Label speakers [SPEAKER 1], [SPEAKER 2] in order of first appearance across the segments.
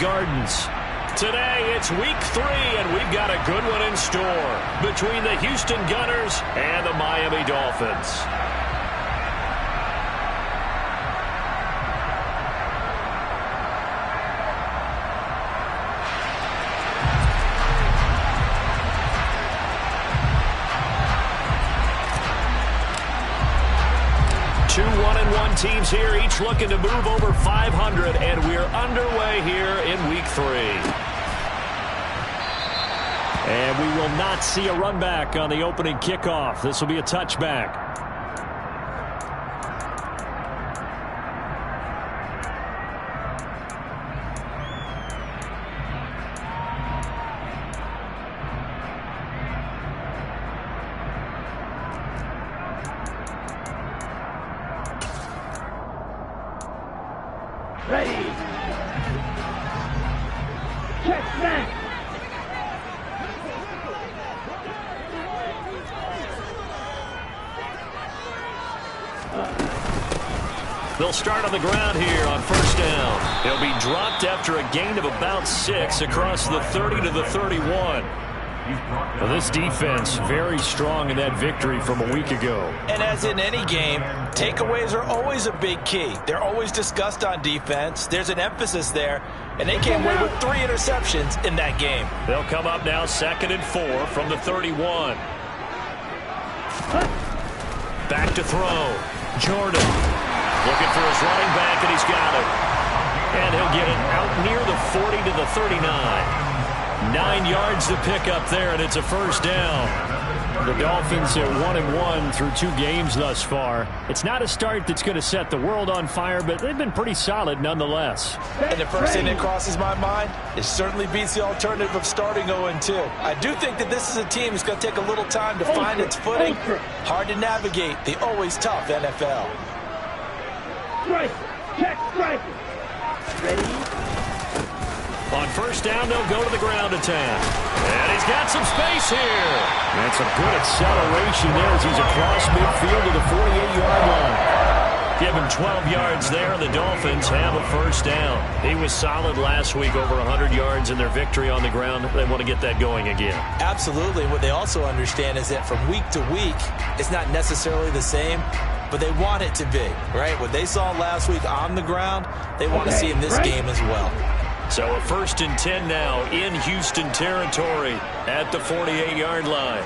[SPEAKER 1] Gardens. Today, it's week 3, and we've got a good one in store between the Houston Gunners and the Miami Dolphins. Two 1-1 teams here, each looking to move over 500, and we're underway here in week 3. And we will not see a run back on the opening kickoff. This will be a touchback.
[SPEAKER 2] Ready. Check back.
[SPEAKER 1] They'll start on the ground here on first down. He'll be dropped after a gain of about 6 across the 30 to the 31. Well, this defense very strong in that victory from a week ago.
[SPEAKER 3] And as in any game, takeaways are always a big key. They're always discussed on defense. There's an emphasis there, and they came away with 3 interceptions in that game.
[SPEAKER 1] They'll come up now 2nd and 4 from the 31. Back to throw. Jordan looking for his running back, and he's got it. And he'll get it out near the 40 to the 39. 9 yards to pick up there, and it's a first down. The Dolphins are 1-1 through 2 games thus far. It's not a start that's going to set the world on fire, but they've been pretty solid nonetheless.
[SPEAKER 3] And the first thing that crosses my mind, it certainly beats the alternative of starting 0-2. I do think that this is a team that's going to take a little time to find its footing. Hard to navigate the always tough NFL.
[SPEAKER 2] Strike. Check strike. Ready.
[SPEAKER 1] On first down, they'll go to the ground attack. And he's got some space here. That's a good acceleration there as he's across midfield to the 48-yard line. Give him 12 yards there, and the Dolphins have a first down. He was solid last week, over 100 yards in their victory on the ground. They want to get that going again.
[SPEAKER 3] Absolutely. What they also understand is that from week to week, it's not necessarily the same, but they want it to be, right? What they saw last week on the ground, they want to see in this game as well.
[SPEAKER 1] So a 1st and 10 now in Houston territory at the 48-yard line.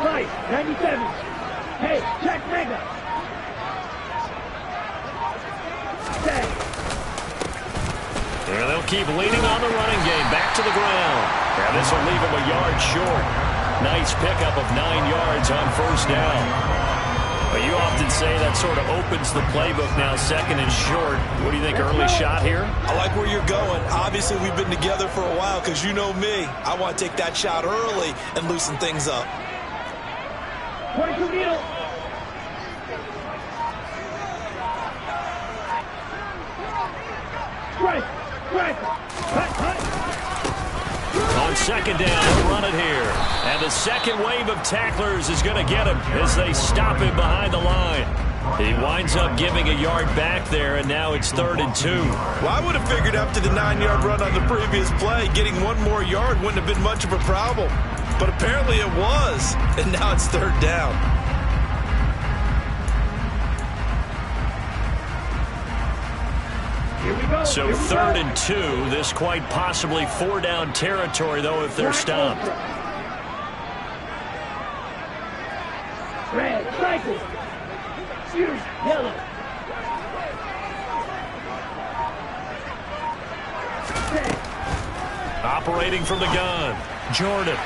[SPEAKER 2] Right, 97. Hey, check mega. Check.
[SPEAKER 1] And they'll keep leaning on the running game. Back to the ground. And this will leave him a yard short. Nice pickup of 9 yards on first down. But you often say that sort of opens the playbook now, 2nd and short. What do you think, early shot here?
[SPEAKER 3] I like where you're going. Obviously, we've been together for a while because you know me. I want to take that shot early and loosen things up.
[SPEAKER 2] 22 needle. Strike. Strike. Cut, cut.
[SPEAKER 1] On second down, he'll run it here. And the second wave of tacklers is going to get him as they stop him behind the line. He winds up giving a yard back there, and now it's 3rd and 2.
[SPEAKER 3] Well, I would have figured after the 9-yard run on the previous play, getting 1 more yard wouldn't have been much of a problem. But apparently it was, and now it's 3rd down.
[SPEAKER 1] So 3rd and 2, this quite possibly 4-down territory, though, if they're stopped.
[SPEAKER 2] Red, cycle. Fuse, yellow.
[SPEAKER 1] Operating from the gun, Jordan.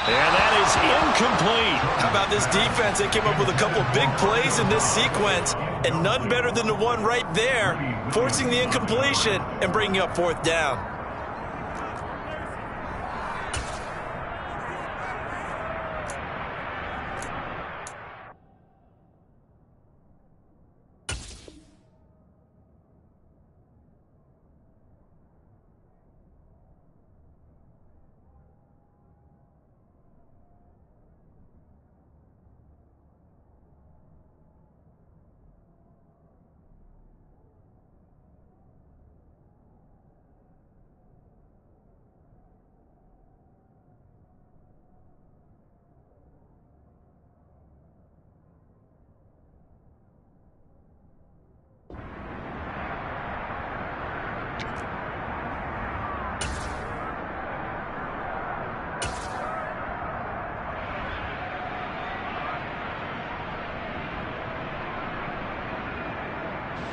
[SPEAKER 1] And that is incomplete.
[SPEAKER 3] How about this defense? They came up with a couple of big plays in this sequence, and none better than the one right there, forcing the incompletion and bringing up 4th down.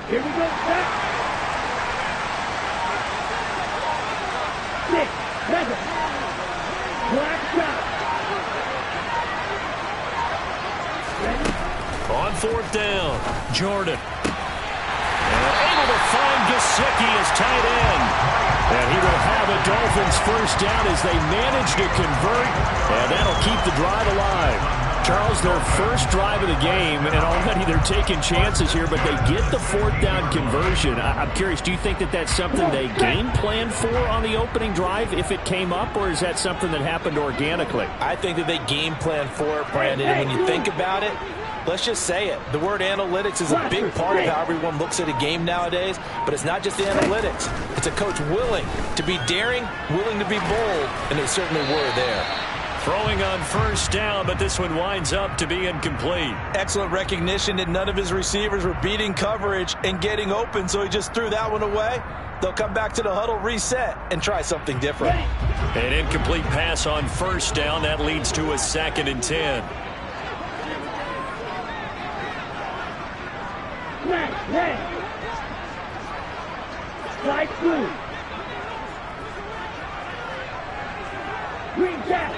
[SPEAKER 2] Here we go, set. 6, 7. Black shot. Ready?
[SPEAKER 1] On 4th down, Jordan. And able to find Gesicki as tight end. And he will have a Dolphins first down as they manage to convert. And that'll keep the drive alive. Charles, their first drive of the game, and already they're taking chances here, but they get the 4th down conversion. I'm curious, do you think that that's something they game planned for on the opening drive if it came up, or is that something that happened organically?
[SPEAKER 3] I think that they game planned for it, Brandon, and when you think about it, let's just say it. The word analytics is a big part of how everyone looks at a game nowadays, but it's not just the analytics. It's a coach willing to be daring, willing to be bold, and they certainly were there.
[SPEAKER 1] Throwing on 1st down, but this one winds up to be incomplete.
[SPEAKER 3] Excellent recognition that none of his receivers were beating coverage and getting open, so he just threw that one away. They'll come back to the huddle, reset, and try something different.
[SPEAKER 1] An incomplete pass on 1st down. That leads to a 2nd and 10.
[SPEAKER 2] Red. Slide through. Green cap.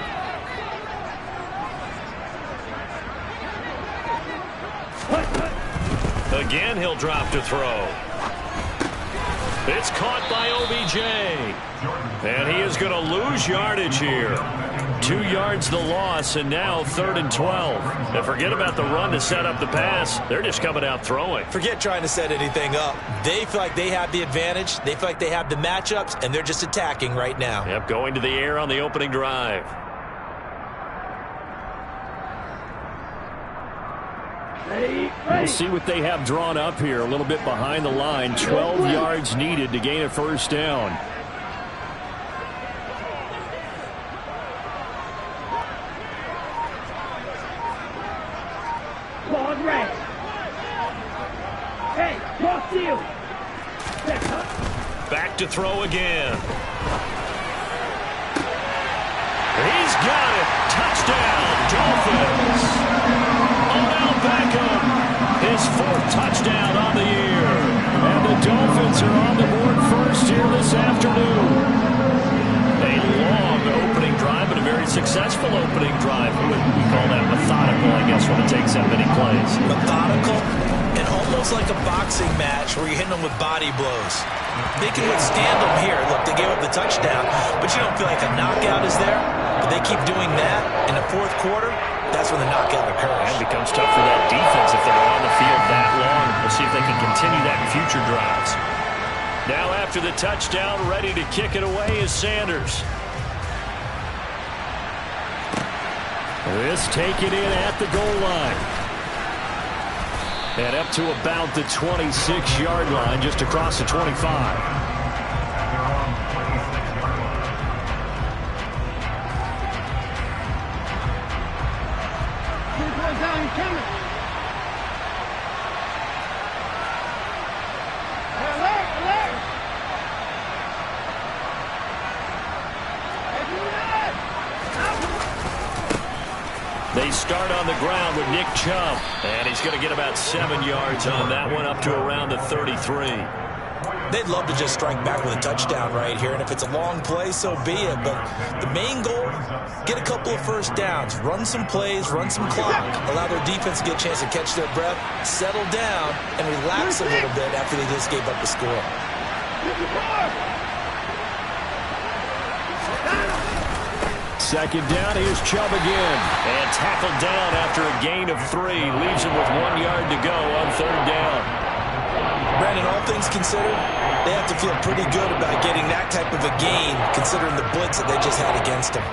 [SPEAKER 1] Again, he'll drop to throw. It's caught by OBJ. And he is going to lose yardage here. 2 yards the loss, and now 3rd and 12. And forget about the run to set up the pass. They're just coming out throwing.
[SPEAKER 3] Forget trying to set anything up. They feel like they have the advantage. They feel like they have the matchups, and they're just attacking right now.
[SPEAKER 1] Yep, going to the air on the opening drive. We'll see what they have drawn up here. A little bit behind the line. 12 yards needed to gain a 1st down.
[SPEAKER 2] Ball red. Hey, cross you.
[SPEAKER 1] Back to throw again. He's got it. Touchdown, Dolphins. Odell Beckham, his 4th touchdown on the year. And the Dolphins are on the board first here this afternoon. A long opening drive, but a very successful opening drive. We call that methodical, I guess, when it takes that many plays.
[SPEAKER 3] Methodical and almost like a boxing match where you're hitting them with body blows. They can withstand them here. Look, they gave up the touchdown, but you don't feel like a knockout is there. But they keep doing that in the 4th quarter. That's when the knockout occurs.
[SPEAKER 1] And it becomes tough for that defense if they're on the field that long. We'll see if they can continue that in future drives. Now after the touchdown, ready to kick it away is Sanders. This taken in at the goal line. And up to about the 26-yard line, just across the 25. They start on the ground with Nick Chubb, and he's going to get about 7 yards on that one, up to around the 33.
[SPEAKER 3] They'd love to just strike back with a touchdown right here, and if it's a long play, so be it. But the main goal, get a couple of 1st downs, run some plays, run some clock, allow their defense to get a chance to catch their breath, settle down, and relax a little bit after they just gave up the score.
[SPEAKER 1] Second down, here's Chubb again. And tackled down after a gain of 3. Leaves him with 1 yard to go on 3rd down.
[SPEAKER 3] Brandon, all things considered, they have to feel pretty good about getting that type of a gain, considering the blitz that they just had against them.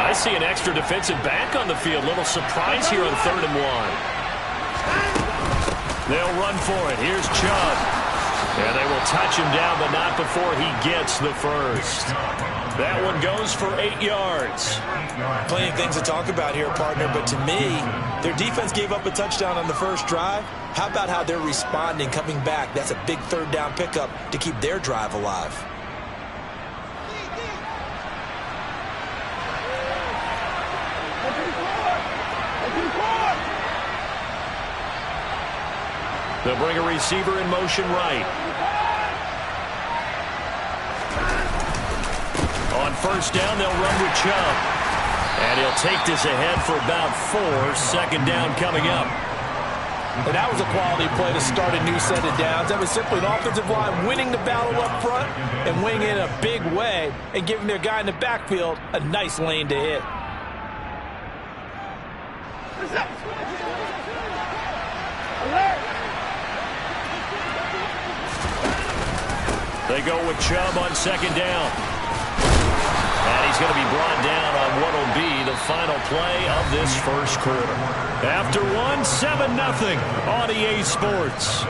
[SPEAKER 1] I see an extra defensive back on the field. Little surprise here on 3rd and 1. They'll run for it. Here's Chubb. And they will touch him down, but not before he gets the first. That one goes for 8 yards.
[SPEAKER 3] Plenty of things to talk about here, partner, but to me, their defense gave up a touchdown on the first drive. How about how they're responding, coming back? That's a big third down pickup to keep their drive alive.
[SPEAKER 1] They'll bring a receiver in motion right. On first down, they'll run with Chubb. And he'll take this ahead for about 4. Second down coming up.
[SPEAKER 3] And that was a quality play to start a new set of downs. That was simply an offensive line winning the battle up front and winning it in a big way and giving their guy in the backfield a nice lane to hit.
[SPEAKER 1] They go with Chubb on second down. And he's going to be brought down on what will be the final play of this first quarter. After one, 7-0 on EA Sports.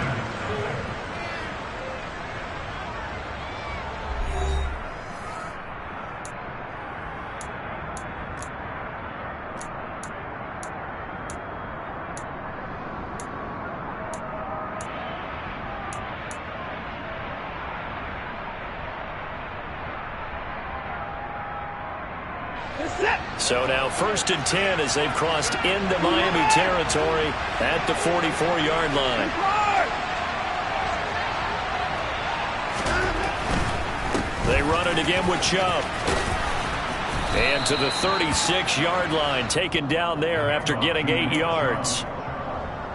[SPEAKER 1] So now 1st and 10 as they've crossed into Miami territory at the 44-yard line. They run it again with Chubb. And to the 36-yard line, taken down there after getting 8 yards.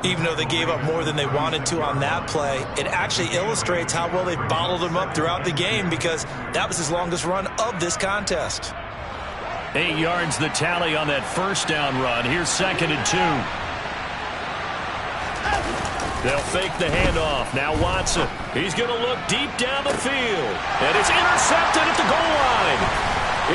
[SPEAKER 3] Even though they gave up more than they wanted to on that play, it actually illustrates how well they bottled him up throughout the game because that was his longest run of this contest.
[SPEAKER 1] 8 yards the tally on that first down run. Here's 2nd and 2. They'll fake the handoff. Now Watson. He's going to look deep down the field. And it's intercepted at the goal line.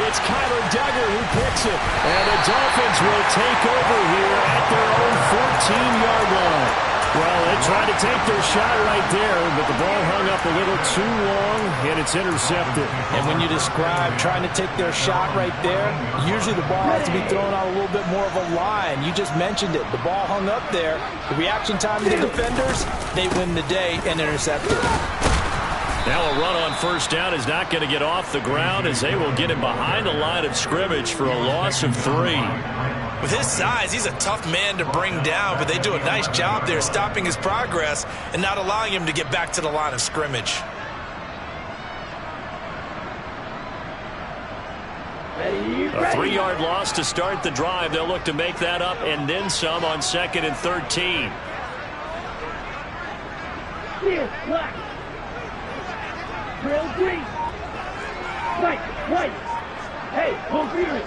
[SPEAKER 1] It's Kyler Duggar who picks it. And the Dolphins will take over here at their own 14-yard line. Well, they tried to take their shot right there, but the ball hung up a little too long, and it's intercepted.
[SPEAKER 3] And when you describe trying to take their shot right there, usually the ball has to be thrown out a little bit more of a line. You just mentioned it. The ball hung up there. The reaction time of the defenders, they win the day and intercept it.
[SPEAKER 1] Now a run on first down is not going to get off the ground as they will get him behind the line of scrimmage for a loss of 3.
[SPEAKER 3] With his size, he's a tough man to bring down, but they do a nice job there stopping his progress and not allowing him to get back to the line of scrimmage.
[SPEAKER 1] A 3-yard loss to start the drive. They'll look to make that up and then some on 2nd and 13.
[SPEAKER 2] Clear, black. Trail green. White. Hey, home field.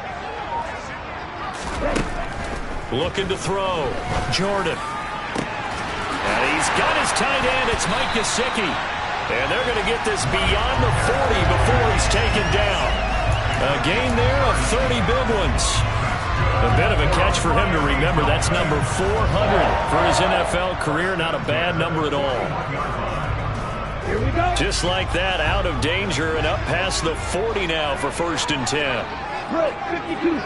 [SPEAKER 1] Looking to throw. Jordan. And he's got his tight end. It's Mike Gesicki. And they're going to get this beyond the 40 before he's taken down. A gain there of 30 big ones. A bit of a catch for him to remember. That's number 400 for his NFL career. Not a bad number at all.
[SPEAKER 2] Here we go.
[SPEAKER 1] Just like that, out of danger and up past the 40 now for 1st and 10.
[SPEAKER 2] Throw, 52.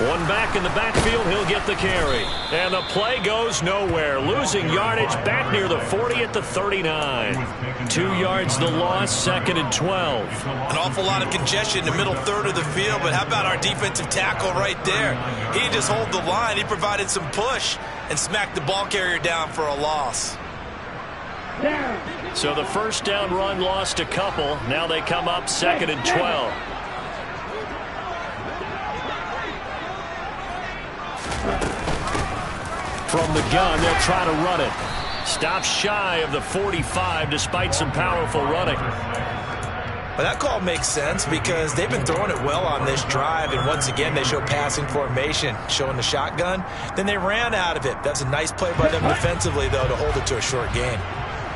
[SPEAKER 1] One back in the backfield, he'll get the carry. And the play goes nowhere. Losing yardage back near the 40 at the 39. 2 yards the loss, 2nd and 12.
[SPEAKER 3] An awful lot of congestion in the middle third of the field, but how about our defensive tackle right there? He didn't just hold the line, he provided some push and smacked the ball carrier down for a loss.
[SPEAKER 2] Down.
[SPEAKER 1] So the first down run lost a couple. Now they come up 2nd and 12. From the gun, they'll try to run it. Stops shy of the 45 despite some powerful running.
[SPEAKER 3] Well, that call makes sense because they've been throwing it well on this drive, and once again they show passing formation, showing the shotgun. Then they ran out of it. That's a nice play by them defensively, though, to hold it to a short gain.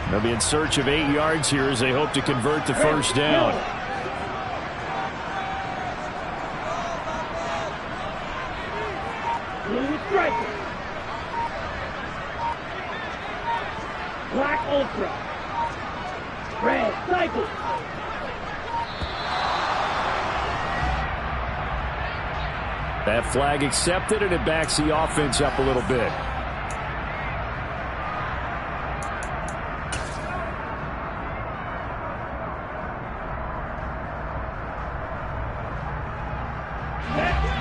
[SPEAKER 1] They'll be in search of 8 yards here as they hope to convert the first down.
[SPEAKER 2] Black Ultra. Red Cycle.
[SPEAKER 1] That flag accepted, and it backs the offense up a little bit.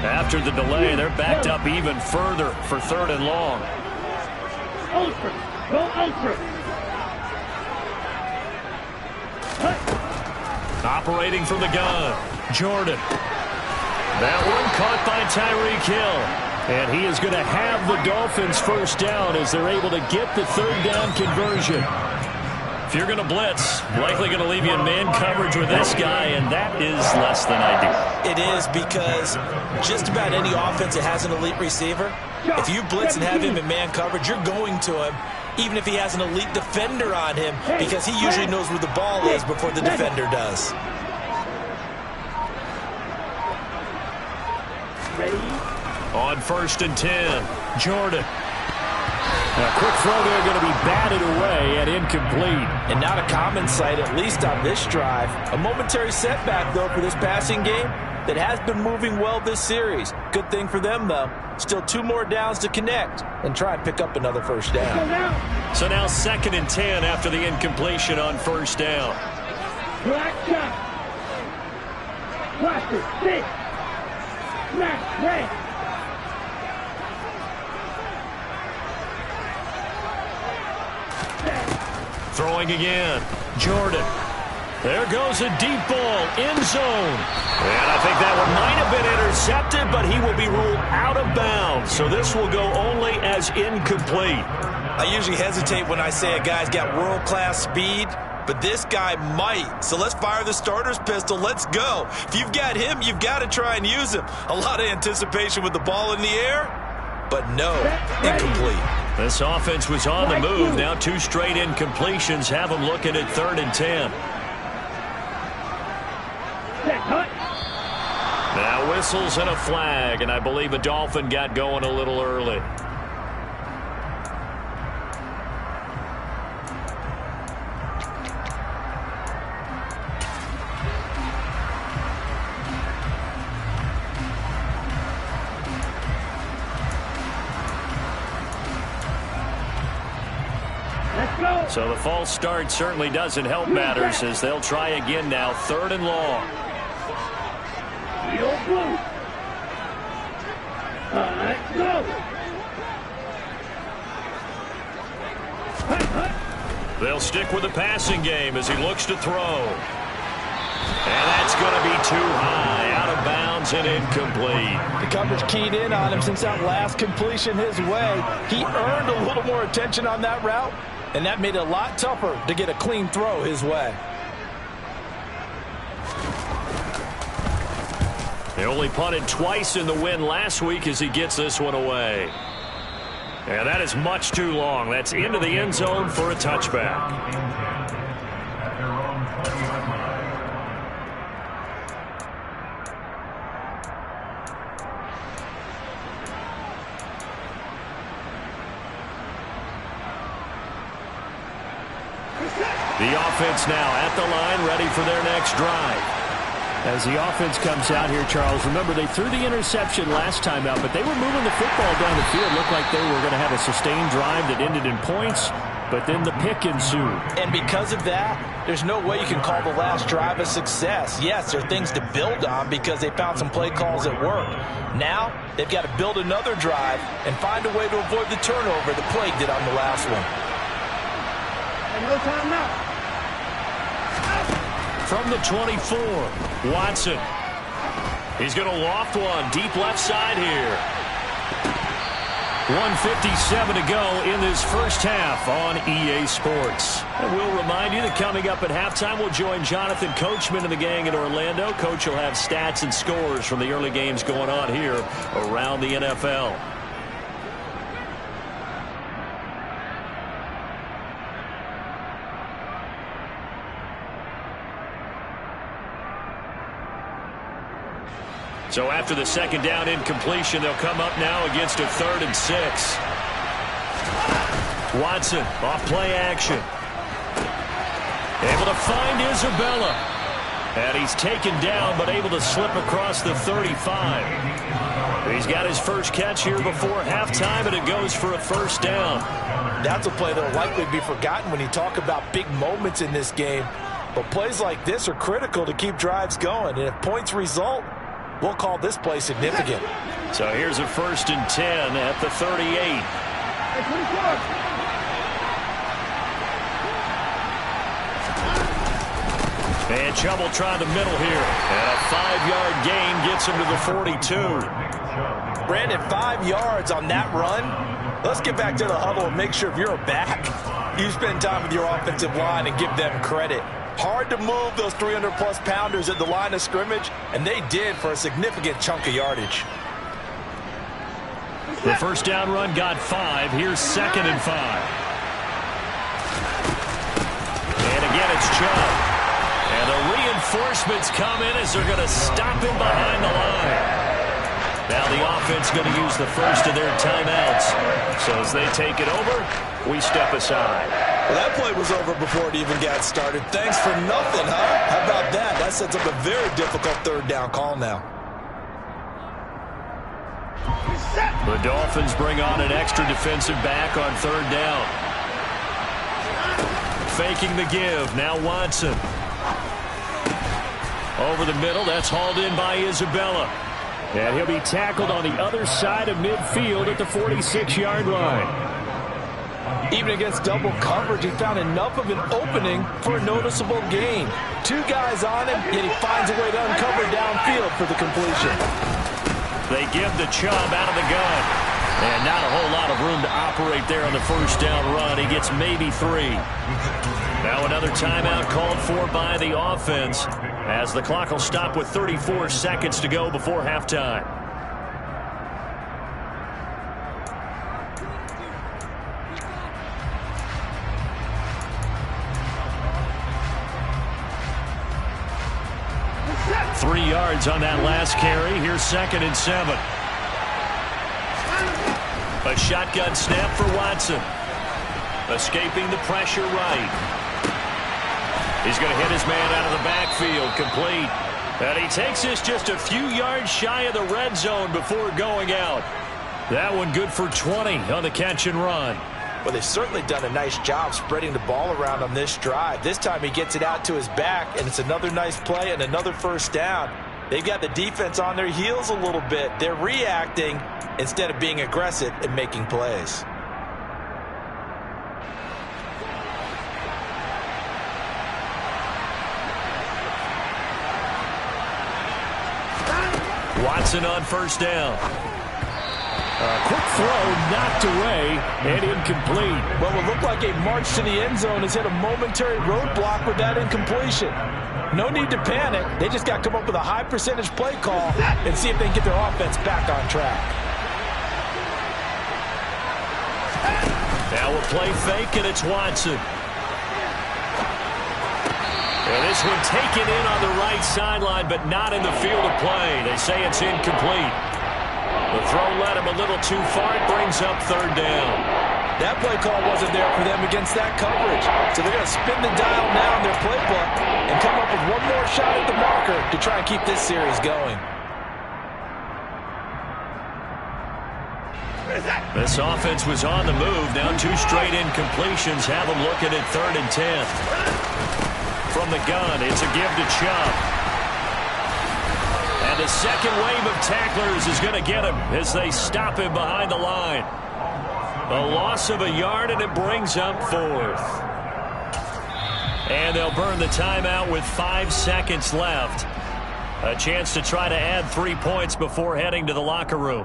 [SPEAKER 1] After the delay, they're backed up even further for 3rd and long.
[SPEAKER 2] Ultra. Go Ultra.
[SPEAKER 1] Operating from the gun, Jordan. That one caught by Tyreek Hill. And he is going to have the Dolphins first down as they're able to get the 3rd down conversion. If you're going to blitz, likely going to leave you in man coverage with this guy, and that is less than ideal.
[SPEAKER 3] It is, because just about any offense that has an elite receiver, if you blitz and have him in man coverage, you're going to him, even if he has an elite defender on him, because he usually knows where the ball is before the defender does.
[SPEAKER 1] On 1st and 10, Jordan. A quick throw there, going to be batted away and incomplete.
[SPEAKER 3] And not a common sight, at least on this drive. A momentary setback, though, for this passing game that has been moving well this series. Good thing for them, though. Still 2 more downs to connect and try and pick up another first down.
[SPEAKER 1] So now 2nd and 10 after the incompletion on 1st down.
[SPEAKER 2] Black shot. Blaster. 6. Smash. Red.
[SPEAKER 1] Throwing again, Jordan. There goes a deep ball, end zone. And I think that one might have been intercepted, but he will be ruled out of bounds. So this will go only as incomplete.
[SPEAKER 3] I usually hesitate when I say a guy's got world-class speed, but this guy might. So let's fire the starter's pistol. Let's go. If you've got him, you've got to try and use him. A lot of anticipation with the ball in the air, but no, incomplete.
[SPEAKER 1] This offense was on the move. Now 2 straight incompletions have them looking at 3rd and 10. Now whistles and a flag, and I believe a Dolphin got going a little early. So the false start certainly doesn't help matters as they'll try again now, 3rd and long.
[SPEAKER 2] Let's go.
[SPEAKER 1] They'll stick with the passing game as he looks to throw. And that's going to be too high, out of bounds and incomplete.
[SPEAKER 3] The coverage keyed in on him since that last completion his way. He earned a little more attention on that route, and that made it a lot tougher to get a clean throw his way.
[SPEAKER 1] He only punted twice in the win last week as he gets this one away. And that is much too long. That's into the end zone for a touchback. The offense now at the line, ready for their next drive. As the offense comes out here, Charles, remember they threw the interception last time out, but they were moving the football down the field. Looked like they were going to have a sustained drive that ended in points, but then the pick ensued.
[SPEAKER 3] And because of that, there's no way you can call the last drive a success. Yes, there are things to build on because they found some play calls that worked. Now, they've got to build another drive and find a way to avoid the turnover that plagued it on the last one.
[SPEAKER 2] And no time now.
[SPEAKER 1] From the 24, Watson. He's going to loft one deep left side here. 1:57 to go in this first half on EA Sports. And we'll remind you that coming up at halftime, we'll join Jonathan Coachman and the gang in Orlando. Coach will have stats and scores from the early games going on here around the NFL. So after the second down incompletion, they'll come up now against a 3rd and 6. Watson off play action. Able to find Isabella. And he's taken down, but able to slip across the 35. He's got his first catch here before halftime, and it goes for a first down.
[SPEAKER 3] That's a play that will likely be forgotten when you talk about big moments in this game. But plays like this are critical to keep drives going. And if points result, we'll call this play significant.
[SPEAKER 1] So here's a 1st and 10 at the 38. And Chubb will try the middle here. And a 5-yard gain gets him to the 42.
[SPEAKER 3] Brandon, 5 yards on that run. Let's get back to the huddle and make sure if you're a back, you spend time with your offensive line and give them credit. Hard to move those 300-plus pounders at the line of scrimmage, and they did for a significant chunk of yardage.
[SPEAKER 1] The first down run got 5. Here's 2nd and 5. And again, it's Chubb. And the reinforcements come in as they're going to stop him behind the line. Now the offense going to use the first of their timeouts. So as they take it over, we step aside.
[SPEAKER 3] Well, that play was over before it even got started. Thanks for nothing, huh? How about that? That sets up a very difficult 3rd down call now.
[SPEAKER 1] The Dolphins bring on an extra defensive back on 3rd down. Faking the give. Now Watson. Over the middle. That's hauled in by Isabella. And he'll be tackled on the other side of midfield at the 46-yard line.
[SPEAKER 3] Even against double coverage, he found enough of an opening for a noticeable gain. 2 guys on him, yet he finds a way to uncover downfield for the completion.
[SPEAKER 1] They give the Chubb out of the gun. And not a whole lot of room to operate there on the first down run. He gets maybe 3. Now another timeout called for by the offense as the clock will stop with 34 seconds to go before halftime. Three yards on that last carry. Here's 2nd and 7. A shotgun snap for Watson. Escaping the pressure right. He's going to hit his man out of the backfield. Complete. And he takes this just a few yards shy of the red zone before going out. That one good for 20 on the catch and run.
[SPEAKER 3] Well, they've certainly done a nice job spreading the ball around on this drive. This time he gets it out to his back, and it's another nice play and another first down. They've got the defense on their heels a little bit. They're reacting instead of being aggressive and making plays.
[SPEAKER 1] Watson on first down. A quick throw knocked away and incomplete.
[SPEAKER 3] Well, it looked like a march to the end zone has hit a momentary roadblock with that incompletion. No need to panic. They just got to come up with a high percentage play call and see if they can get their offense back on track.
[SPEAKER 1] Now a play fake, and it's Watson. And this one taken in on the right sideline, but not in the field of play. They say it's incomplete. The throw led him a little too far. It brings up 3rd down.
[SPEAKER 3] That play call wasn't there for them against that coverage. So they're going to spin the dial now in their playbook and come up with one more shot at the marker to try and keep this series going.
[SPEAKER 1] This offense was on the move. Now 2 straight incompletions have them looking at 3rd and 10. From the gun, it's a give to Chubb. And the second wave of tacklers is going to get him as they stop him behind the line. A loss of a yard, and it brings up 4th. And they'll burn the timeout with 5 seconds left. A chance to try to add 3 points before heading to the locker room.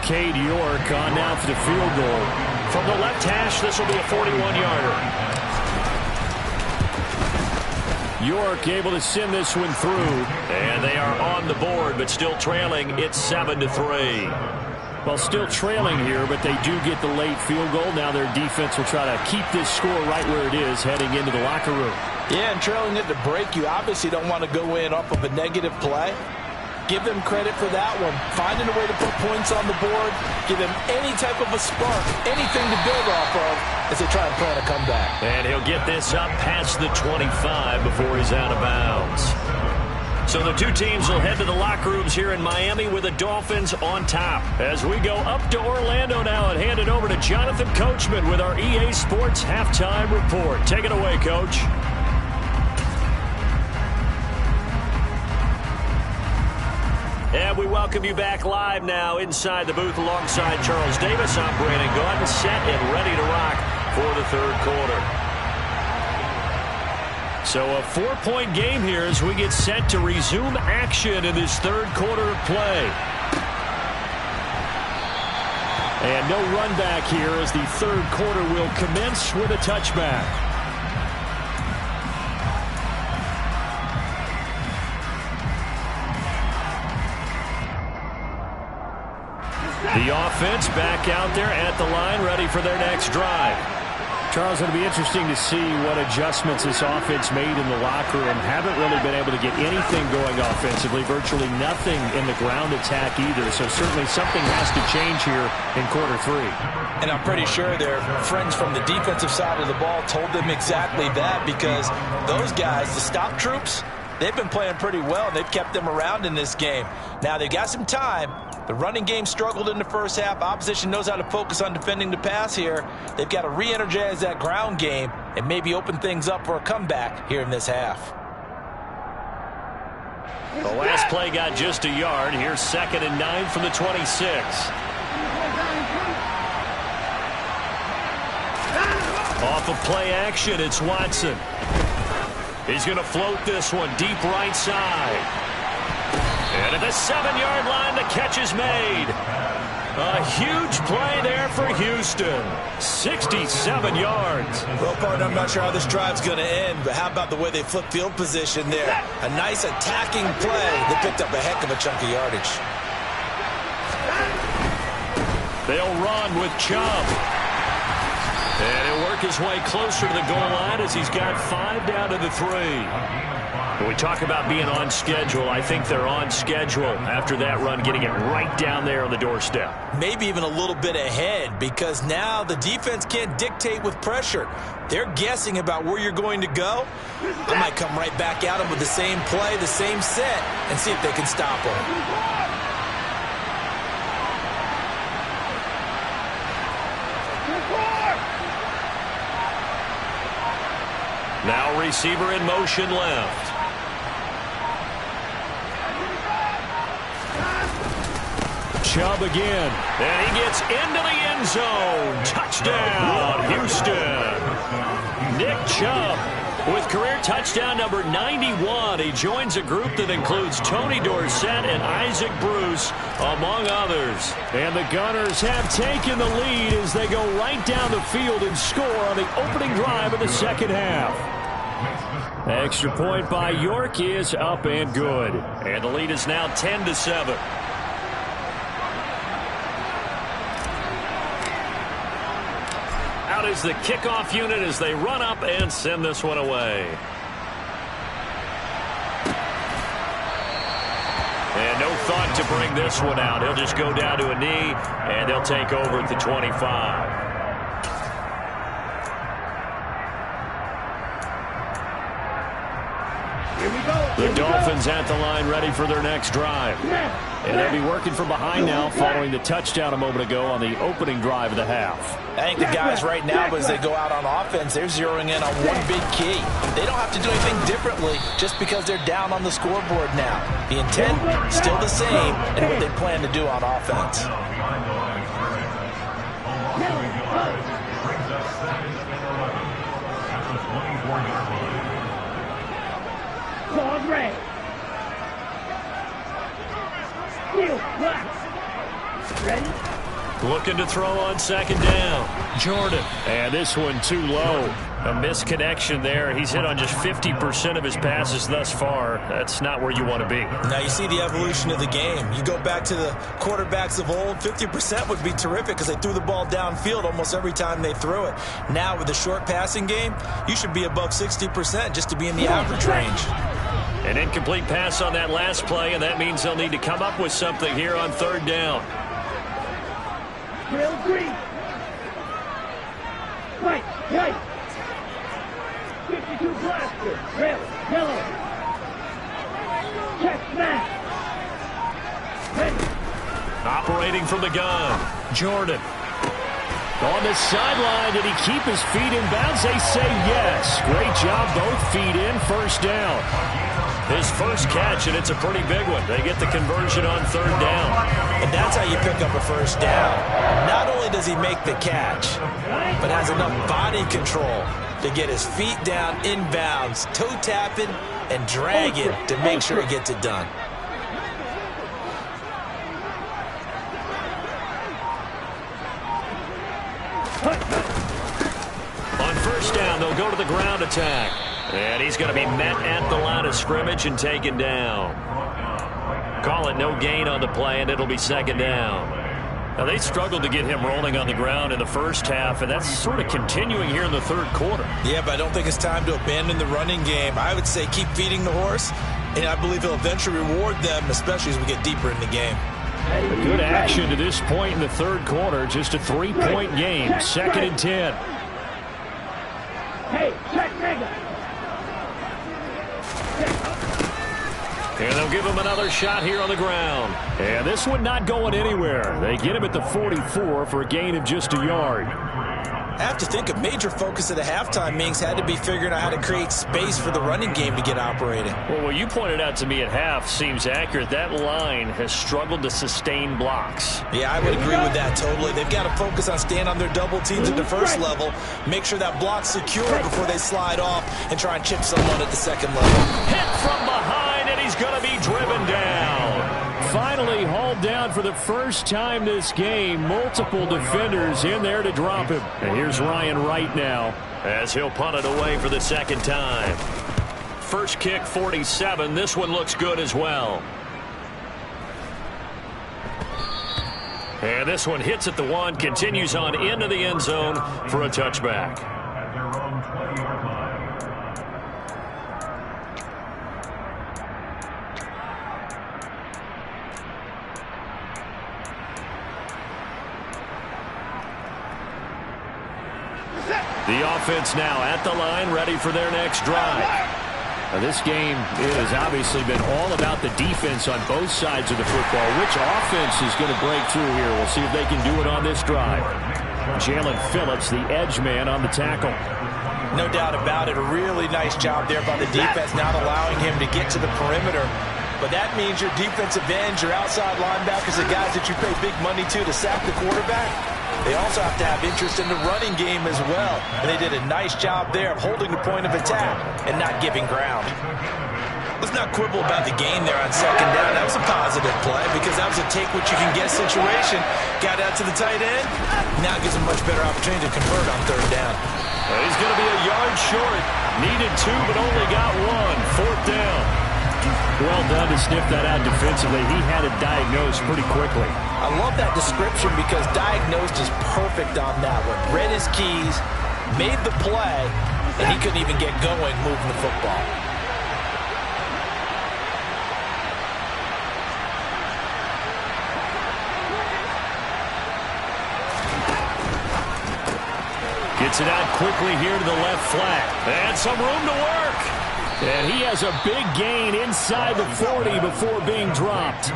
[SPEAKER 1] Cade York on now for the field goal. From the left hash, this will be a 41-yarder. York able to send this one through. And they are on the board, but still trailing. It's 7-3. Well, still trailing here, but they do get the late field goal. Now their defense will try to keep this score right where it is heading into the locker room.
[SPEAKER 3] Yeah, and trailing it to break, you obviously don't want to go in off of a negative play. Give them credit for that one. Finding a way to put points on the board, give them any type of a spark, anything to build off of as they try and plan a comeback.
[SPEAKER 1] And he'll get this up past the 25 before he's out of bounds. So the two teams will head to the locker rooms here in Miami with the Dolphins on top. As we go up to Orlando now and hand it over to Jonathan Coachman with our EA Sports Halftime Report. Take it away, Coach. And we welcome you back live now inside the booth alongside Charles Davis. I'm Brandon Gaudin, set and ready to rock for the third quarter. So a 4-point game here as we get set to resume action in this third quarter of play. And no run back here as the third quarter will commence with a touchback. The offense back out there at the line, ready for their next drive. Charles, it'll be interesting to see what adjustments this offense made in the locker room. Haven't really been able to get anything going offensively, virtually nothing in the ground attack either. So certainly something has to change here in quarter three.
[SPEAKER 3] And I'm pretty sure their friends from the defensive side of the ball told them exactly that, because those guys, the stop troops, they've been playing pretty well, and they've kept them around in this game. Now, they've got some time. The running game struggled in the first half. Opposition knows how to focus on defending the pass here. They've got to re-energize that ground game and maybe open things up for a comeback here in this half.
[SPEAKER 1] The last play got just a yard. Here's 2nd and 9 from the 26. Off of play action, it's Watson. He's going to float this one deep right side. And at the 7-yard line, the catch is made. A huge play there for Houston. 67 yards.
[SPEAKER 3] Well, partner, I'm not sure how this drive's going to end, but how about the way they flip field position there? A nice attacking play. They picked up a heck of a chunk of yardage.
[SPEAKER 1] They'll run with Chubb. And he'll work his way closer to the goal line as he's got 5 down to the 3. When we talk about being on schedule, I think they're on schedule after that run, getting it right down there on the doorstep.
[SPEAKER 3] Maybe even a little bit ahead, because now the defense can't dictate with pressure. They're guessing about where you're going to go. I might come right back at them with the same play, the same set, and see if they can stop them.
[SPEAKER 1] Now receiver in motion left. Chubb again. And he gets into the end zone. Touchdown, Houston. Nick Chubb with career touchdown number 91. He joins a group that includes Tony Dorsett and Isaac Bruce, among others. And the Gunners have taken the lead as they go right down the field and score on the opening drive of the second half. Extra point by York is up and good. And the lead is now 10-7. Out is the kickoff unit as they run up and send this one away. And no thought to bring this one out. He'll just go down to a knee, and they'll take over at the 25. The Dolphins at the line, ready for their next drive. And they'll be working from behind now following the touchdown a moment ago on the opening drive of the half.
[SPEAKER 3] I think the guys right now, as they go out on offense, they're zeroing in on one big key. They don't have to do anything differently just because they're down on the scoreboard now. The intent, still the same, and what they plan to do on offense.
[SPEAKER 2] Card red. Steel black. Ready?
[SPEAKER 1] Looking to throw on 2nd down. Jordan. And this one too low. A misconnection there. He's hit on just 50% of his passes thus far. That's not where you want to be.
[SPEAKER 3] Now you see the evolution of the game. You go back to the quarterbacks of old, 50% would be terrific because they threw the ball downfield almost every time they threw it. Now with the short passing game, you should be above 60% just to be in the average range.
[SPEAKER 1] An incomplete pass on that last play, and that means they'll need to come up with something here on third down.
[SPEAKER 2] Drill green. Right, right. 52 blaster. Red, yellow. Check back. Ready.
[SPEAKER 1] Operating from the gun, Jordan. On the sideline, did he keep his feet in bounds? They say yes. Great job, both feet in, first down. His first catch, and it's a pretty big one. They get the conversion on third down.
[SPEAKER 3] And that's how you pick up a first down. Not only does he make the catch, but has enough body control to get his feet down inbounds, toe tapping and dragging to make sure he gets it done.
[SPEAKER 1] On first down, they'll go to the ground attack. And he's going to be met at the line of scrimmage and taken down. Call it no gain on the play, and it'll be second down. Now, they struggled to get him rolling on the ground in the first half, and that's sort of continuing here in the third quarter.
[SPEAKER 3] Yeah, but I don't think it's time to abandon the running game. I would say keep feeding the horse, and I believe he'll eventually reward them, especially as we get deeper in the game.
[SPEAKER 1] Good action to this point in the third quarter. Just a 3-point game. Second and 10.
[SPEAKER 2] Hey, check mega.
[SPEAKER 1] And they'll give him another shot here on the ground. And this one not going anywhere. They get him at the 44 for a gain of just a yard.
[SPEAKER 3] I have to think a major focus of the halftime meetings had to be figuring out how to create space for the running game to get operating.
[SPEAKER 1] Well, what you pointed out to me at half seems accurate. That line has struggled to sustain blocks.
[SPEAKER 3] Yeah, I would agree with that totally. They've got to focus on staying on their double teams at the first level, make sure that block's secure before they slide off and try and chip someone at the second level.
[SPEAKER 1] Hit from behind, and he's going to be driven down. Finally hauled down for the first time this game. Multiple defenders in there to drop him. And here's Ryan Wright now as he'll punt it away for the second time. First kick, 47. This one looks good as well. And this one hits at the 1, continues on into the end zone for a touchback. The offense now at the line, ready for their next drive. Now, this game has obviously been all about the defense on both sides of the football. Which offense is going to break through here? We'll see if they can do it on this drive. Jalen Phillips, the edge man on the tackle.
[SPEAKER 3] No doubt about it. A really nice job there by the defense, not allowing him to get to the perimeter. But that means your defensive ends, your outside linebackers, the guys that you pay big money to sack the quarterback, they also have to have interest in the running game as well. And they did a nice job there of holding the point of attack and not giving ground. Let's not quibble about the gain there on second down. That was a positive play because that was a take-what-you-can-get situation. Got out to the tight end. Now it gives him a much better opportunity to convert on third down.
[SPEAKER 1] Well, he's going to be a yard short. Needed 2, but only got 1. Fourth down. Well done to sniff that out defensively. He had it diagnosed pretty quickly.
[SPEAKER 3] I love that description because diagnosed is perfect on that one. Read his keys, made the play, and he couldn't even get going moving the football.
[SPEAKER 1] Gets it out quickly here to the left flat. And some room to work. And he has a big gain inside the 40 before being dropped.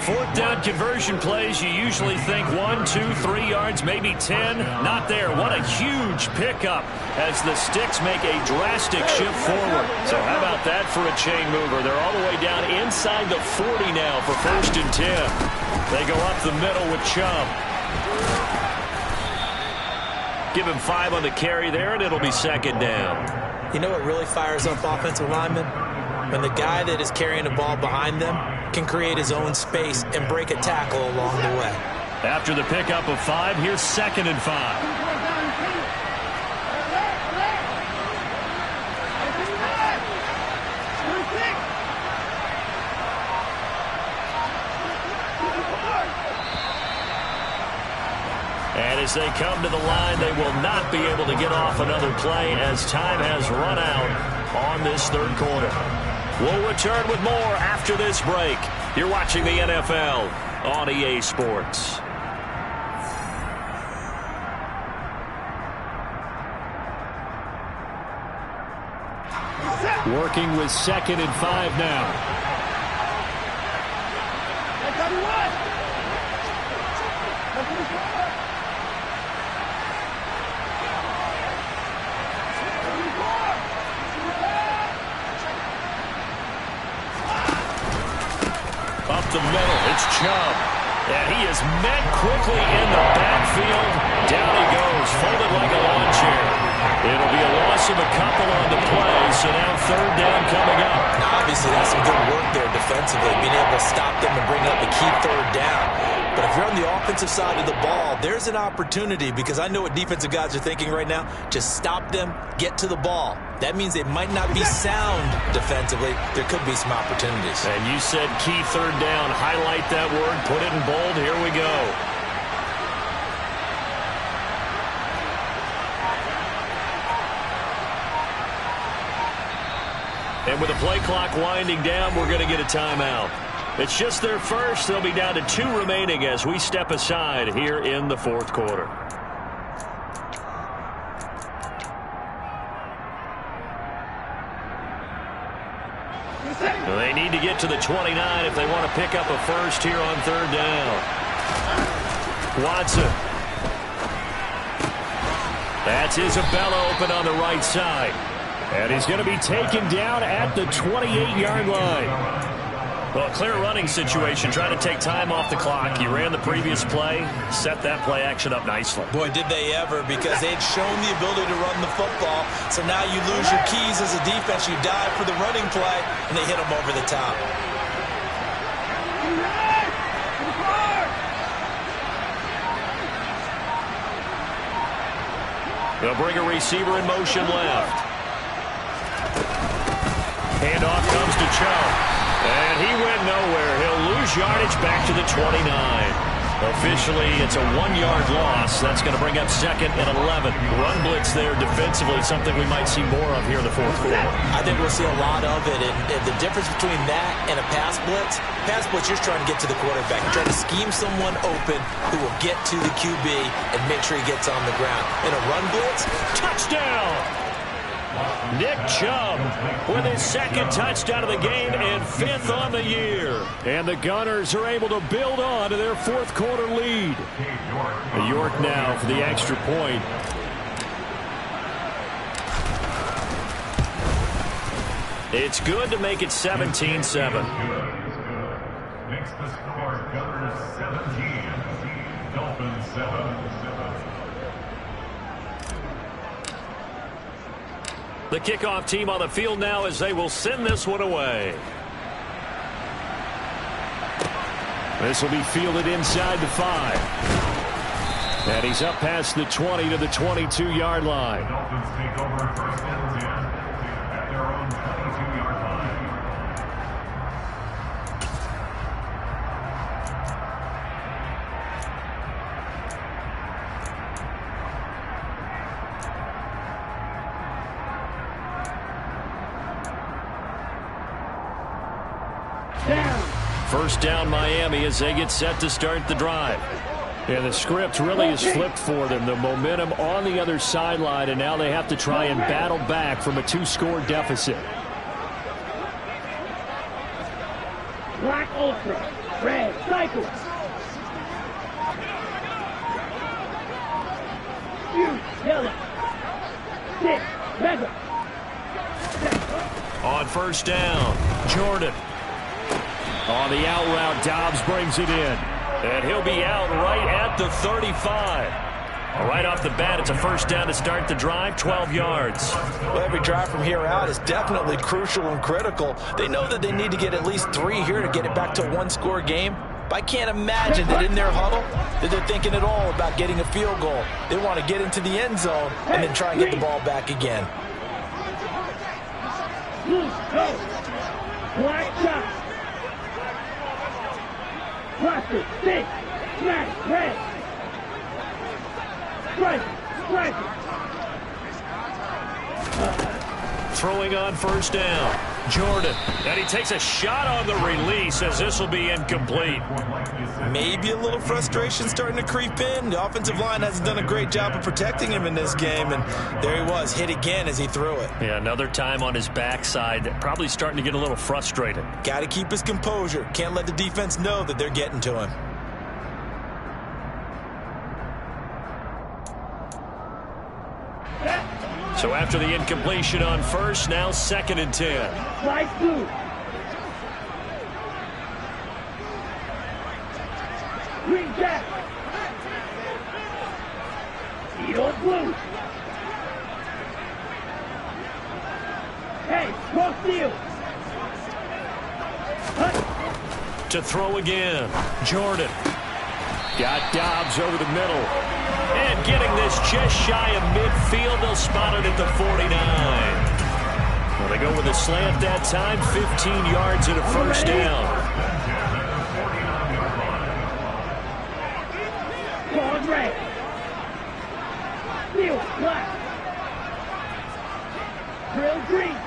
[SPEAKER 1] Fourth down conversion plays, you usually think 1, 2, 3 yards, maybe 10. Not there. What a huge pickup as the Sticks make a drastic shift forward. So how about that for a chain mover? They're all the way down inside the 40 now for first and 10. They go up the middle with Chubb. Give him 5 on the carry there, and it'll be second down.
[SPEAKER 3] You know what really fires up offensive linemen? When the guy that is carrying the ball behind them can create his own space and break a tackle along the way.
[SPEAKER 1] After the pickup of 5, here's second and 5. And as they come to the line, they will not be able to get off another play as time has run out on this third quarter. We'll return with more after this break. You're watching the NFL on EA Sports. Working with 2nd and 5 now. Up the middle, it's Chubb. And he is met quickly in the backfield. Down he goes, folded like a lawn chair. It'll be a loss of a couple on the play, so now 3rd down coming up.
[SPEAKER 3] Now, obviously, that's some good work there defensively, being able to stop them and bring up a key 3rd down. But if you're on the offensive side of the ball, there's an opportunity, because I know what defensive guys are thinking right now. Just stop them, get to the ball. That means they might not be sound defensively. There could be some opportunities.
[SPEAKER 1] And you said key 3rd down. Highlight that word. Put it in bold. Here we go. And with the play clock winding down, we're going to get a timeout. It's just their first. They'll be down to 2 remaining as we step aside here in the 4th quarter. They need to get to the 29 if they want to pick up a first here on 3rd down. Watson. That's Isabella open on the right side. And he's going to be taken down at the 28-yard line. Well, a clear running situation, trying to take time off the clock. You ran the previous play, set that play action up nicely.
[SPEAKER 3] Boy, did they ever, because they'd shown the ability to run the football. So now you lose your keys as a defense. You dive for the running play, and they hit them over the top.
[SPEAKER 1] They'll bring a receiver in motion left. Handoff comes to Chubb. And he went nowhere. He'll lose yardage back to the 29. Officially, it's a 1-yard loss. That's going to bring up 2nd and 11. Run blitz there defensively, something we might see more of here in the 4th quarter.
[SPEAKER 3] I think we'll see a lot of it. And the difference between that and a pass blitz, you're trying to get to the quarterback. You're trying to scheme someone open who will get to the QB and make sure he gets on the ground. In a run blitz,
[SPEAKER 1] touchdown! Nick Chubb with his 2nd touchdown of the game and 5th on the year. And the Gunners are able to build on to their 4th quarter lead. York now for the extra point. It's good to make it 17-7.
[SPEAKER 4] Makes the score Gunners 17, Dolphins 7.
[SPEAKER 1] The kickoff team on the field now as they will send this one away. This will be fielded inside the 5. And he's up past the 20 to the 22-yard line.
[SPEAKER 4] Dolphins take over 1st and 10 at their own 22-yard line.
[SPEAKER 1] First down Miami as they get set to start the drive. And the script really is flipped for them. The momentum on the other sideline, and now they have to try and battle back from a 2-score deficit.
[SPEAKER 2] Black Ultra, red cycle. Yellow, 6, mega.
[SPEAKER 1] On first down, Jordan. On the out route, Dobbs brings it in. And he'll be out right at the 35. Right off the bat, it's a first down to start the drive, 12 yards.
[SPEAKER 3] Well, every drive from here out is definitely crucial and critical. They know that they need to get at least 3 here to get it back to a 1-score game. But I can't imagine that in their huddle that they're thinking at all about getting a field goal. They want to get into the end zone and then try and get the ball back again.
[SPEAKER 2] Black shot. Cluster, 6, smash, red. Strike.
[SPEAKER 1] Throwing on first down, Jordan, and he takes a shot on the release as this will be incomplete.
[SPEAKER 3] Maybe a little frustration starting to creep in. The offensive line hasn't done a great job of protecting him in this game, and there he was, hit again as he threw it.
[SPEAKER 1] Yeah, another time on his backside, probably starting to get a little frustrated.
[SPEAKER 3] Got to keep his composure. Can't let the defense know that they're getting to him.
[SPEAKER 1] So after the incompletion on first, now 2nd and 10.
[SPEAKER 2] Slide blue. Green jack. Eagle blue. Hey, cross field.
[SPEAKER 1] To throw again. Jordan. Got Dobbs over the middle. And getting this just shy of midfield. They'll spot it at the 49. Well, they go with a slant that time. 15 yards and a first down.
[SPEAKER 2] Ball red. Field black. Drill green.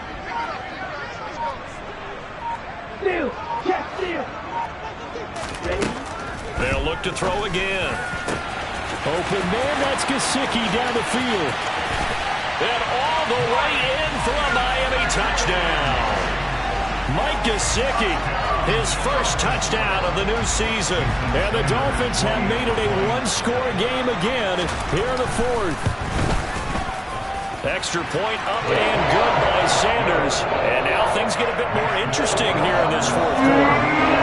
[SPEAKER 2] Field. Check field. Ready?
[SPEAKER 1] They'll look to throw again. Open man, that's Gesicki down the field. And all the way in for a Miami touchdown. Mike Gesicki, his first touchdown of the new season. And the Dolphins have made it a one-score game again here in the 4th. Extra point up and good by Sanders. And now things get a bit more interesting here in this 4th quarter.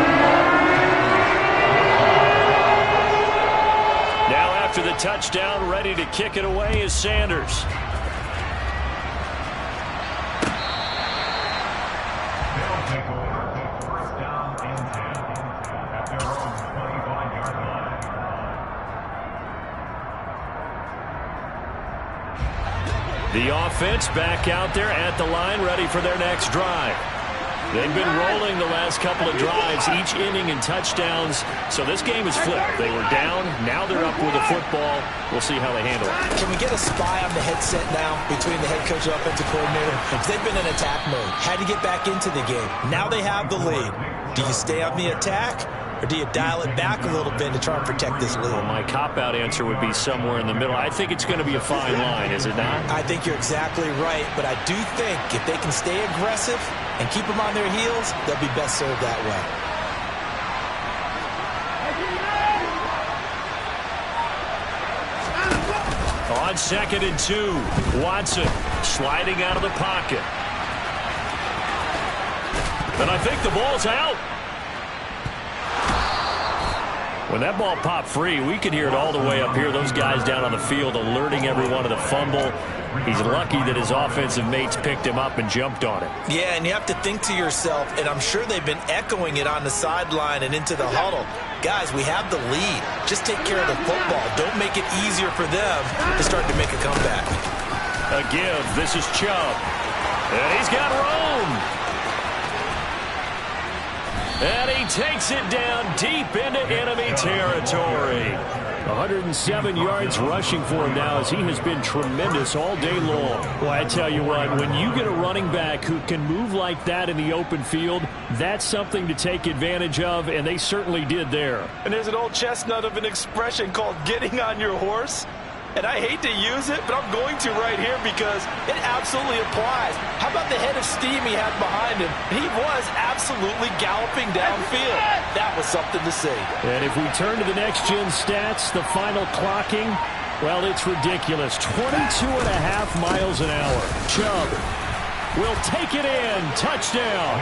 [SPEAKER 1] After the touchdown, ready to kick it away is Sanders.
[SPEAKER 4] They'll take over 1st down and 10 at their own 25-yard line.
[SPEAKER 1] The offense back out there at the line, ready for their next drive. They've been rolling the last couple of drives, each inning in touchdowns. So this game is flipped. They were down. Now they're up with the football. We'll see how they handle it.
[SPEAKER 3] Can we get a spy on the headset now between the head coach and offensive coordinator? They've been in attack mode. Had to get back into the game. Now they have the lead. Do you stay on the attack, or do you dial it back a little bit to try and protect this lead?
[SPEAKER 1] Well, my cop-out answer would be somewhere in the middle. I think it's going to be a fine line, is it not?
[SPEAKER 3] I think you're exactly right, but I do think if they can stay aggressive and keep them on their heels, they'll be best served that way.
[SPEAKER 1] On 2nd and 2, Watson sliding out of the pocket. And I think the ball's out. When that ball popped free, we could hear it all the way up here. Those guys down on the field alerting everyone of the fumble. He's lucky that his offensive mates picked him up and jumped on it.
[SPEAKER 3] Yeah, and you have to think to yourself, and I'm sure they've been echoing it on the sideline and into the huddle. Guys, we have the lead. Just take care of the football. Don't make it easier for them to start to make a comeback.
[SPEAKER 1] A give. This is Chubb. And he's got Rome. And he takes it down deep into enemy territory. 107 yards rushing for him now as he has been tremendous all day long. Well, I tell you what, when you get a running back who can move like that in the open field, that's something to take advantage of, and they certainly did there.
[SPEAKER 3] And there's an old chestnut of an expression called getting on your horse. And I hate to use it, but I'm going to right here because it absolutely applies. How about the head of steam he had behind him? He was absolutely galloping downfield. That was something to see.
[SPEAKER 1] And if we turn to the next-gen stats, the final clocking, well, it's ridiculous. 22.5 miles an hour. Chubb will take it in. Touchdown.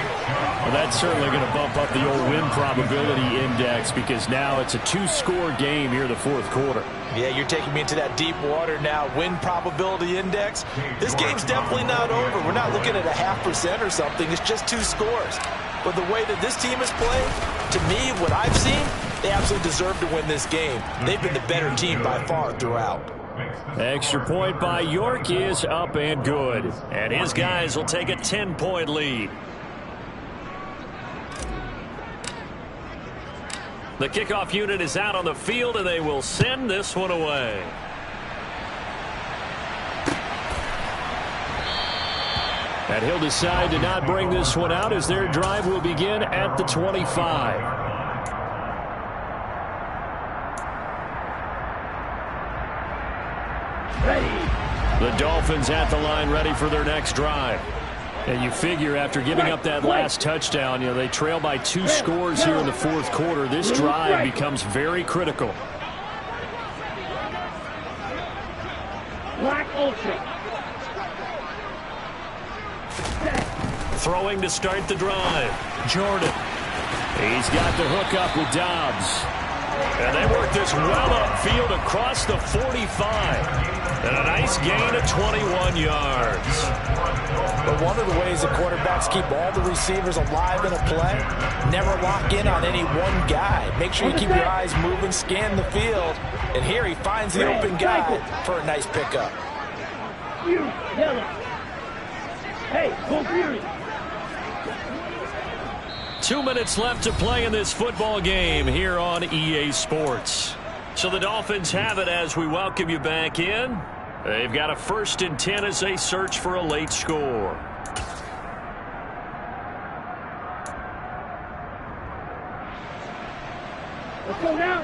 [SPEAKER 1] Well, that's certainly going to bump up the old win probability index because now it's a 2-score game here in the 4th quarter.
[SPEAKER 3] Yeah, you're taking me into that deep water now. Win probability index. This game's definitely not over. We're not looking at a 0.5% or something. It's just 2 scores. But the way that this team is playing, to me, what I've seen, they absolutely deserve to win this game. They've been the better team by far throughout.
[SPEAKER 1] Extra point by York is up and good. And his guys will take a 10-point lead. The kickoff unit is out on the field, and they will send this one away. And he'll decide to not bring this one out as their drive will begin at the 25. The Dolphins at the line ready for their next drive. And you figure after giving up that last touchdown, they trail by 2 scores here in the fourth quarter. This drive becomes very critical.
[SPEAKER 2] Black Ultra.
[SPEAKER 1] Throwing to start the drive. Jordan. He's got the hook up with Dobbs. And they work this well upfield across the 45. And a nice gain of 21 yards.
[SPEAKER 3] But one of the ways the quarterbacks keep all the receivers alive in a play, never lock in on any one guy. Make sure you keep your eyes moving, scan the field. And here he finds the open guy for a nice pickup.
[SPEAKER 2] Yellow. Hey, go Fury.
[SPEAKER 1] 2 minutes left to play in this football game here on EA Sports. So the Dolphins have it as we welcome you back in. They've got a 1st and 10 as they search for a late score.
[SPEAKER 2] Let's go now.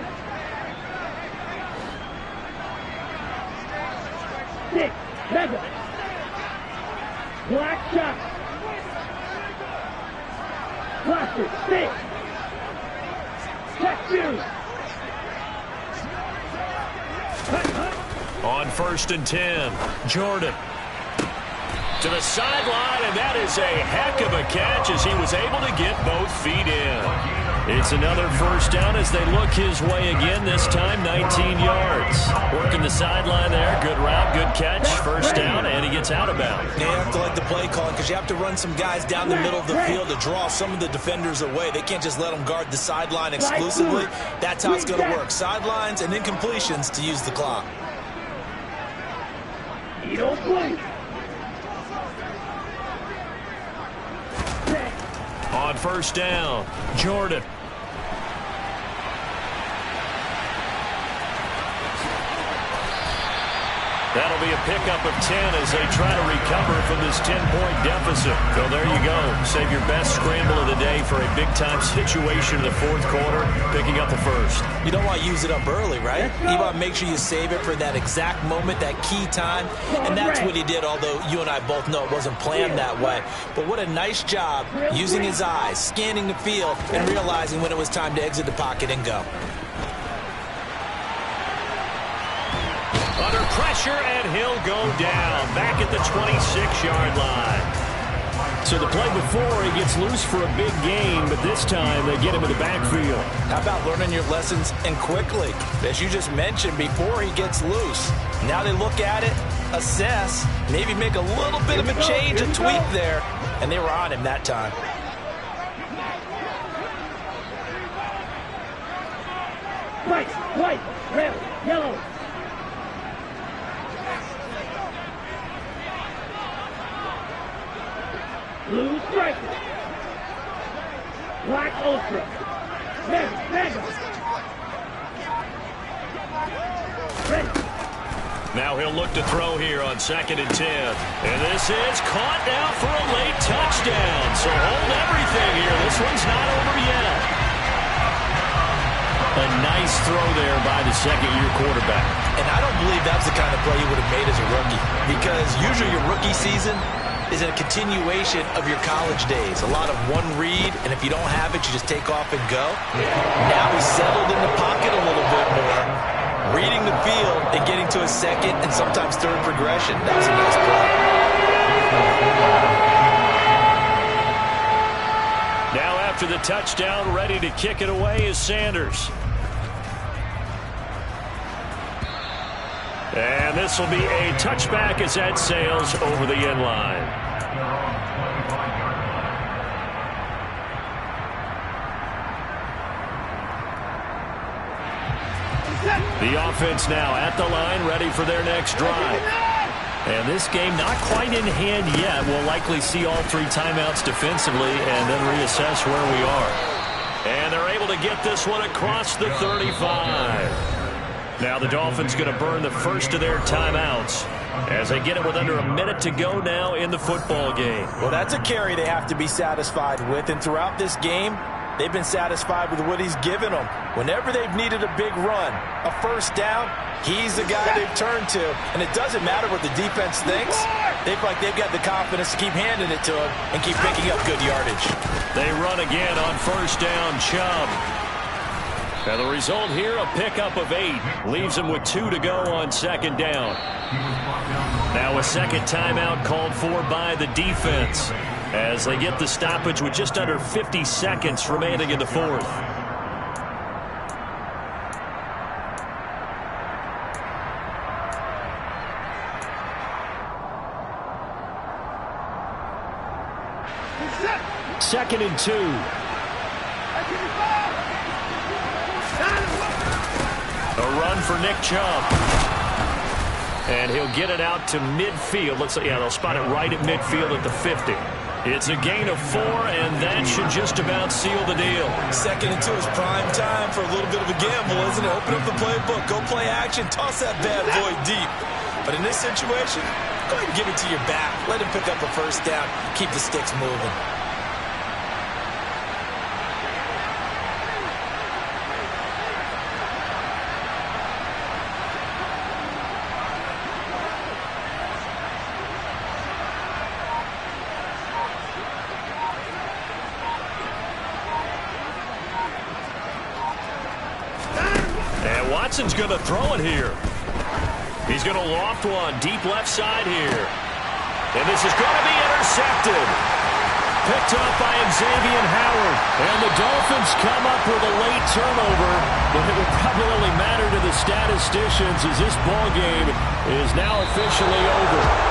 [SPEAKER 2] 6. Mega. Black shot. Blaster. 6. Check Fury.
[SPEAKER 1] On 1st and 10, Jordan to the sideline, and that is a heck of a catch as he was able to get both feet in. It's another 1st down as they look his way again, this time 19 yards. Working the sideline there, good route, good catch, 1st down, and he gets out of bounds.
[SPEAKER 3] Yeah, you have to like the play calling because you have to run some guys down the middle of the field to draw some of the defenders away. They can't just let them guard the sideline exclusively. That's how it's going to work. Sidelines and incompletions to use the clock.
[SPEAKER 2] You don't play.
[SPEAKER 1] On 1st down, Jordan. That'll be a pickup of 10 as they try to recover from this 10-point deficit. So there you go. Save your best scramble of the day for a big-time situation in the fourth quarter, picking up the 1st.
[SPEAKER 3] You don't want to use it up early, right? You want to make sure you save it for that exact moment, that key time. And that's what he did, although you and I both know it wasn't planned that way. But what a nice job using his eyes, scanning the field, and realizing when it was time to exit the pocket and go.
[SPEAKER 1] Under pressure, and he'll go down back at the 26-yard line. So the play before, he gets loose for a big gain, but this time they get him in the backfield.
[SPEAKER 3] How about learning your lessons and quickly? As you just mentioned, before he gets loose. Now they look at it, assess, maybe make a little bit of a change, a tweak there, and they were on him that time.
[SPEAKER 2] White, red, yellow. Blue striker. Black ultra. Mega. Ready.
[SPEAKER 1] Now he'll look to throw here on 2nd and 10. And this is caught now for a late touchdown. So hold everything here. This one's not over yet. A nice throw there by the 2nd-year quarterback.
[SPEAKER 3] And I don't believe that's the kind of play he would have made as a rookie. Because usually your rookie season is a continuation of your college days. A lot of one read, and if you don't have it, you just take off and go. Now he's settled in the pocket a little bit more, reading the field and getting to a 2nd and sometimes 3rd progression. That was a nice play.
[SPEAKER 1] Now after the touchdown, ready to kick it away is Sanders. And this will be a touchback as that sails over the end line. The offense now at the line, ready for their next drive. And this game not quite in hand yet. We'll likely see all 3 timeouts defensively and then reassess where we are. And they're able to get this one across the 35. Now the Dolphins going to burn the first of their timeouts. as they get it with under a minute to go now in the football game.
[SPEAKER 3] Well, that's a carry they have to be satisfied with, and throughout this game, they've been satisfied with what he's given them. Whenever they've needed a big run, a first down, he's the guy they've turned to. And it doesn't matter what the defense thinks. They feel like they've got the confidence to keep handing it to him and keep picking up good yardage.
[SPEAKER 1] They run again on first down, Chubb. And the result here, a pickup of 8. Leaves them with 2 to go on second down. Now a second timeout called for by the defense, as they get the stoppage with just under 50 seconds remaining in the fourth. Second and 2. A run for Nick Chubb. And he'll get it out to midfield. Let's see, yeah, they'll spot it right at midfield at the 50. It's a gain of 4, and that should just about seal the deal.
[SPEAKER 3] Second and 2 is prime time for a little bit of a gamble, isn't it? Open up the playbook, go play action, toss that bad boy deep. But in this situation, go ahead and give it to your back. Let him pick up a first down. Keep the sticks moving.
[SPEAKER 1] Watson's going to throw it here. He's going to loft one deep left side here. And this is going to be intercepted. Picked up by Xavier Howard. And the Dolphins come up with a late turnover, but it will probably only matter to the statisticians as this ball game is now officially over.